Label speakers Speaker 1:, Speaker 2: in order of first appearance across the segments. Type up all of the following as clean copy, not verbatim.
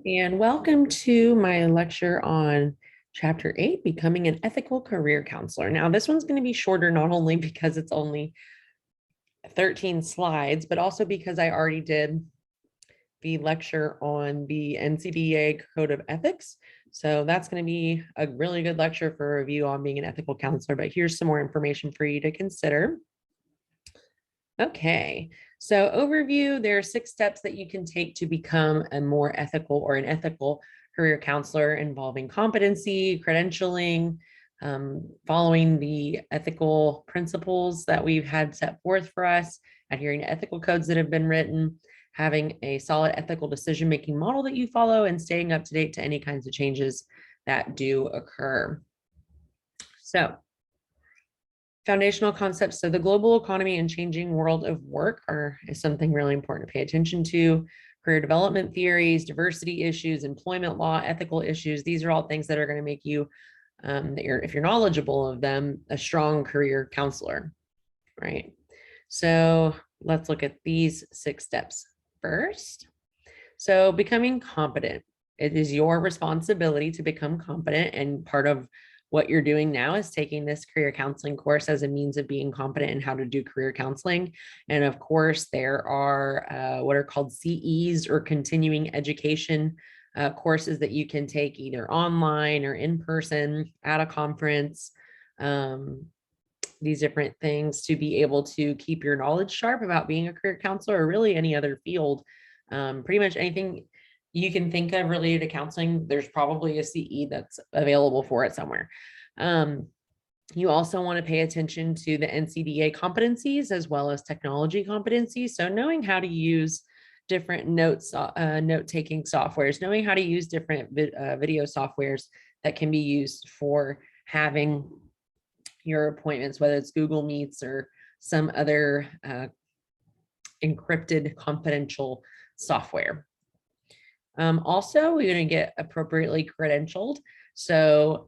Speaker 1: And welcome to my lecture on Chapter 8, Becoming an Ethical Career Counselor. Now, this one's going to be shorter, not only because it's only 13 slides, but also because I already did the lecture on the NCDA Code of Ethics. So that's going to be a really good lecture for a review on being an ethical counselor, but here's some more information for you to consider. Okay, so overview, there are 6 steps that you can take to become a more ethical or an ethical career counselor involving competency, credentialing, following the ethical principles that we've had set forth for us, adhering to ethical codes that have been written, having a solid ethical decision-making model that you follow, and staying up to date to any kinds of changes that do occur. So, foundational concepts. So the global economy and changing world of work is something really important to pay attention to. Career development theories, diversity issues, employment law, ethical issues. These are all things that are going to make you, if you're knowledgeable of them, a strong career counselor, right? So let's look at these 6 steps first. So becoming competent. It is your responsibility to become competent, and part of what you're doing now is taking this career counseling course as a means of being competent in how to do career counseling. And of course, there are what are called CEs, or continuing education courses, that you can take either online or in person at a conference. These different things to be able to keep your knowledge sharp about being a career counselor, or really any other field. Pretty much anything you can think of related to counseling, there's probably a CE that's available for it somewhere. You also want to pay attention to the NCDA competencies as well as technology competencies. So knowing how to use different note-taking softwares, knowing how to use different video softwares that can be used for having your appointments, whether it's Google Meets or some other encrypted confidential software. Also, we're going to get appropriately credentialed. So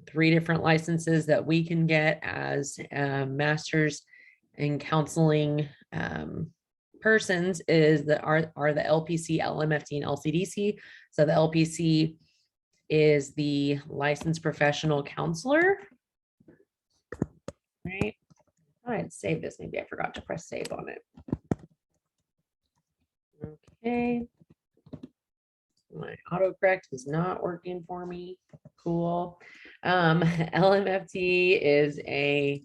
Speaker 1: 3 different licenses that we can get as masters in counseling persons are the LPC, LMFT, and LCDC. So the LPC is the licensed professional counselor. Right. All right, save this. Maybe I forgot to press save on it. Okay. My autocorrect is not working for me. Cool. LMFT is a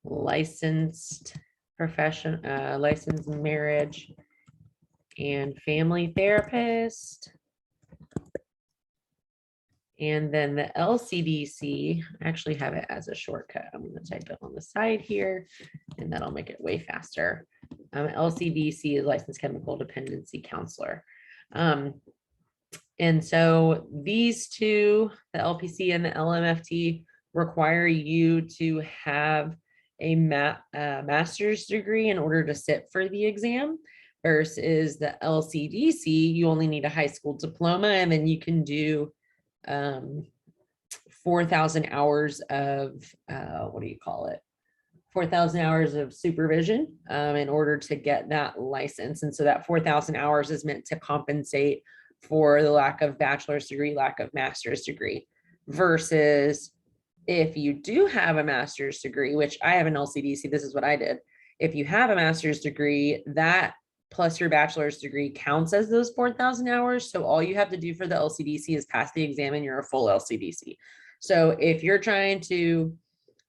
Speaker 1: licensed licensed marriage and family therapist. And then the LCDC, I actually have it as a shortcut. I'm going to type it on the side here, and that'll make it way faster. LCDC is licensed chemical dependency counselor. And so these 2, the LPC and the LMFT, require you to have a master's degree in order to sit for the exam, versus the LCDC, you only need a high school diploma, and then you can do 4,000 hours of, 4,000 hours of supervision in order to get that license. And so that 4,000 hours is meant to compensate for the lack of bachelor's degree, lack of master's degree, versus if you do have a master's degree, which I have an LCDC, this is what I did. If you have a master's degree, that plus your bachelor's degree counts as those 4,000 hours. So all you have to do for the LCDC is pass the exam, and you're a full LCDC. So if you're trying to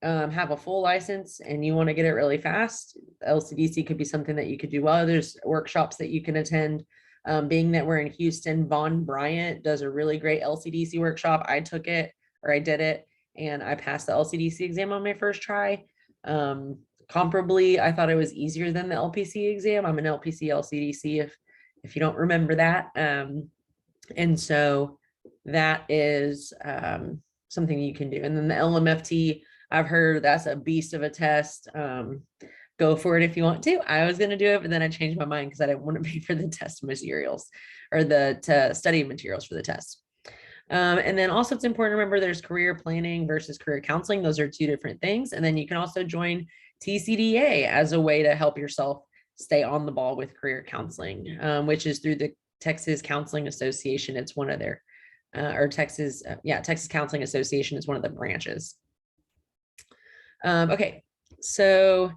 Speaker 1: have a full license and you want to get it really fast, LCDC could be something that you could do well. There's workshops that you can attend. Being that we're in Houston, Von Bryant does a really great LCDC workshop. I took it, or I did it, and I passed the LCDC exam on my first try. Comparably, I thought it was easier than the LPC exam. I'm an LPC LCDC, if you don't remember that. And so that is something you can do. And then the LMFT, I've heard that's a beast of a test. Go for it if you want to. I was going to do it, but then I changed my mind because I didn't want to pay for the test materials, or the study materials for the test. And then also it's important to remember there's career planning versus career counseling. Those are 2 different things. And then you can also join TCDA as a way to help yourself stay on the ball with career counseling, which is through the Texas Counseling Association. It's one of their, or Texas Counseling Association is one of the branches. Okay, so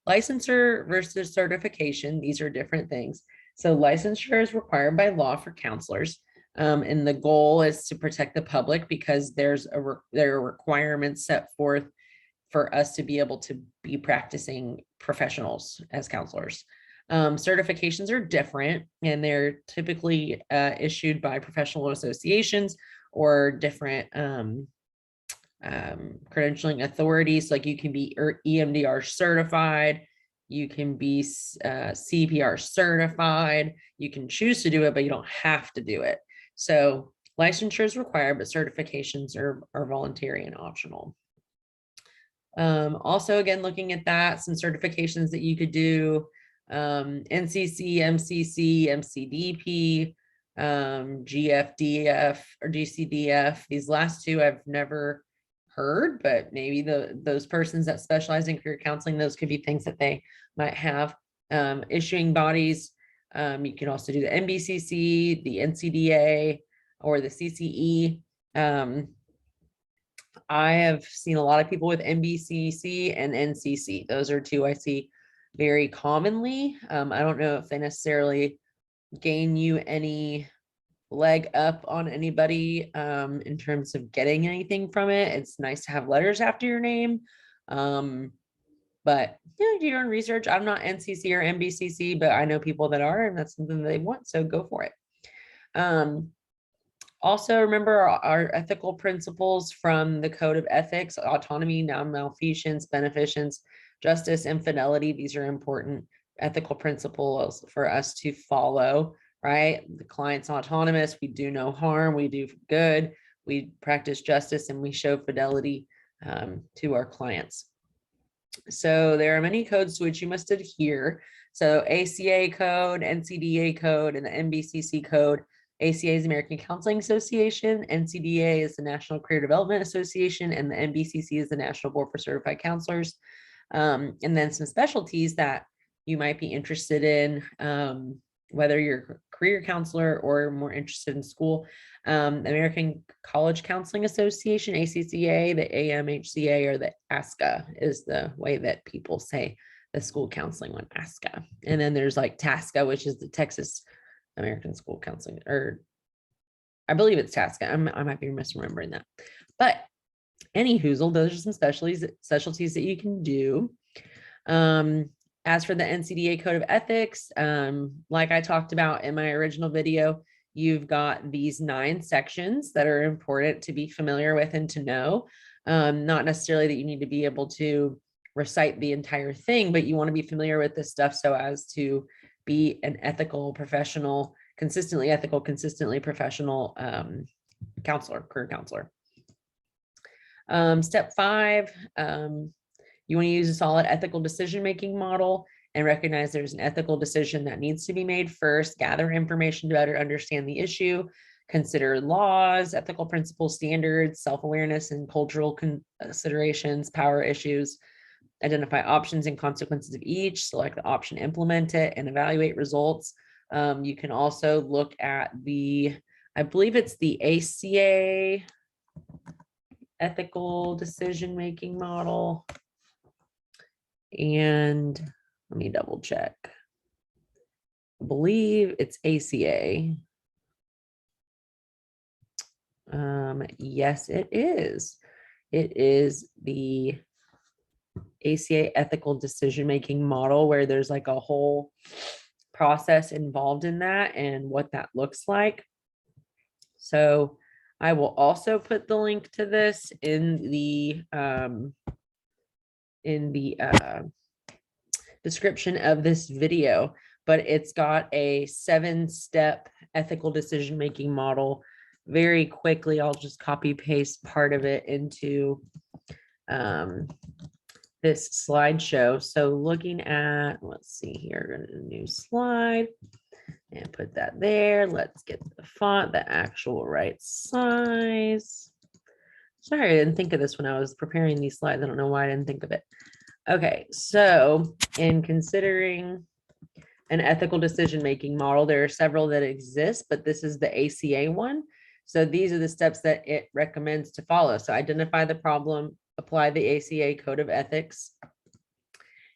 Speaker 1: licensure versus certification, these are different things. So licensure is required by law for counselors. And the goal is to protect the public because there are requirements set forth for us to be able to be practicing professionals as counselors. Certifications are different, and they're typically issued by professional associations or different credentialing authorities. Like you can be EMDR certified, you can be CPR certified, you can choose to do it, but you don't have to do it. So licensure is required, but certifications are voluntary and optional. Also, again, looking at that, some certifications that you could do, NCC, MCC, MCDP, GFDF or GCDF. These last two I've never heard, but maybe those persons that specialize in career counseling, those could be things that they might have. Issuing bodies, you can also do the NBCC, the NCDA, or the CCE. I have seen a lot of people with NBCC and NCC. Those are two I see very commonly. I don't know if they necessarily gain you any leg up on anybody in terms of getting anything from it. It's nice to have letters after your name. But yeah, do your own research. I'm not NCC or NBCC, but I know people that are, and that's something that they want. So go for it. Also, remember our ethical principles from the Code of Ethics: autonomy, non-malfeasance, beneficence, justice, and fidelity. These are important ethical principles for us to follow, right? The client's autonomous. We do no harm. We do good. We practice justice, and we show fidelity to our clients. So there are many codes to which you must adhere. So ACA code, NCDA code, and the NBCC code. ACA is the American Counseling Association, NCDA is the National Career Development Association, and the NBCC is the National Board for Certified Counselors. And then some specialties that you might be interested in, whether you're a career counselor or more interested in school. American College Counseling Association, ACCA, the AMHCA, or the ASCA is the way that people say the school counseling one, ASCA. And then there's like TASCA, which is the Texas American School Counseling, or I believe it's TASCA. I might be misremembering that. But any hoozle, those are some specialties that you can do. As for the NCDA Code of Ethics, like I talked about in my original video, you've got these 9 sections that are important to be familiar with and to know. Not necessarily that you need to be able to recite the entire thing, but you want to be familiar with this stuff so as to be an ethical, professional, consistently ethical, consistently professional counselor, career counselor. Step 5, you want to use a solid ethical decision-making model and recognize there's an ethical decision that needs to be made first. Gather information to better understand the issue. Consider laws, ethical principles, standards, self-awareness, and cultural considerations, power issues. Identify options and consequences of each. Select the option, implement it, and evaluate results. You can also look at I believe it's the ACA ethical decision-making model. And let me double check. I believe it's ACA. Yes, it is. It is the ACA ethical decision-making model, where there's like a whole process involved in that and what that looks like. So I will also put the link to this in the description of this video, but it's got a 7-step ethical decision-making model. Very quickly, I'll just copy paste part of it into this slideshow. So looking at, let's see here, a new slide and put that there. Let's get the font, the actual right size. Sorry, I didn't think of this when I was preparing these slides. I don't know why I didn't think of it. Okay, so in considering an ethical decision-making model. There are several that exist, but this is the ACA one. So these are the steps that it recommends to follow. So identify the problem, apply the ACA code of ethics.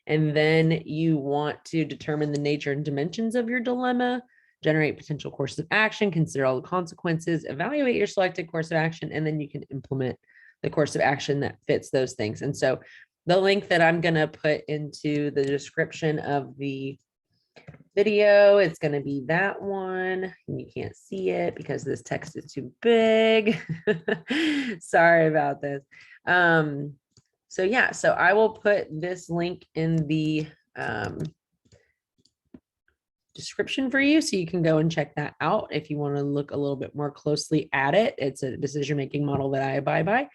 Speaker 1: And then you want to determine the nature and dimensions of your dilemma, generate potential courses of action, consider all the consequences, evaluate your selected course of action, and then you can implement the course of action that fits those things. And so the link that I'm going to put into the description of the video, it's going to be that one. And you can't see it because this text is too big. Sorry about this. So yeah, so I will put this link in the description for you so you can go and check that out if you want to look a little bit more closely at it. It's a decision-making model that I abide by.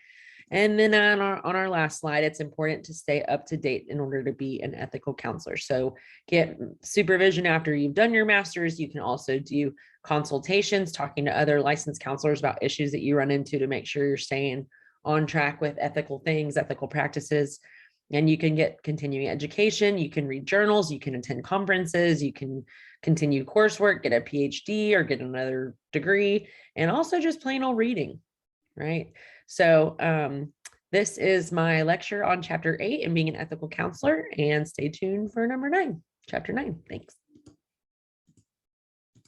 Speaker 1: And then on our last slide, it's important to stay up to date in order to be an ethical counselor. So get supervision after you've done your master's. You can also do consultations, talking to other licensed counselors about issues that you run into to make sure you're staying on track with ethical things, ethical practices. And you can get continuing education. You can read journals. You can attend conferences. You can continue coursework, get a PhD or get another degree, and also just plain old reading, right? So this is my lecture on chapter 8 and being an ethical counselor, and stay tuned for number 9, chapter 9. Thanks.